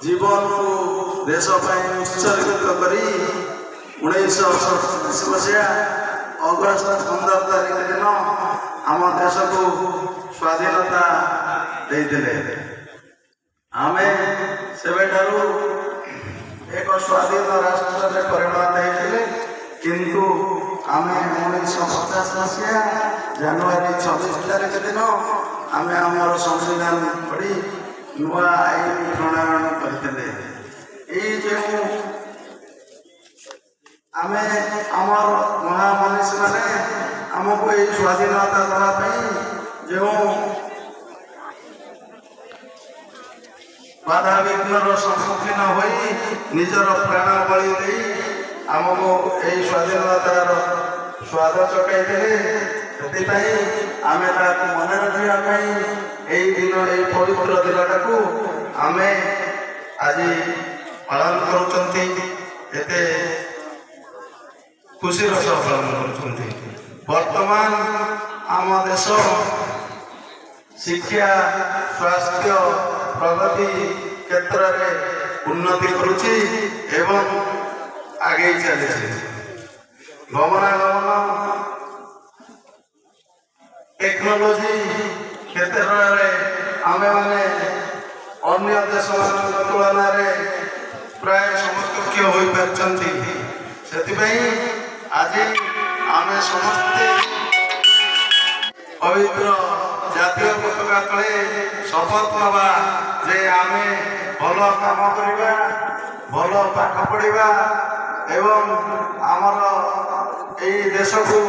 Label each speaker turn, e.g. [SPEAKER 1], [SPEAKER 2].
[SPEAKER 1] जीवन को देश उत्सर्गित करी 1947 मसीहा अगस्त 15 तारीख दिन आम देश को स्वाधीनता देते आम से एक स्वाधीन राष्ट्र में परिणत होते किंतु आम 1950 मसीहा जनवरी 26 तारीख दिन आम आमर संविधान पढ़ी नुआ आईन प्रणयन करते जो आम आमर महामनीषी मैंने आमको ये स्वाधीनता देवाई जो बाधा विघ्न सम्मुखीन हो निजर प्राण बलि दे आमको यही स्वाधीनतार स्वाद चकाई आम मन रखापी यही दिन ये पवित्र दिनटा को आम आज पालन करते खुशी सह पालन करतमान आम देश शिक्षा स्वास्थ्य प्रगति क्षेत्र में उन्नति करुच्ची एवं आगे चली गमनागमन टेक्नोलोजी क्षेत्र में आम मैंने अन्य देश तुलन प्राय समकक्ष हो पार्टी से आज आम समस्ते पवित्र जातीय पताका तले शपथ नवा जे आम भल काम करवा भल पाठ पढ़ा एवं आमर देश को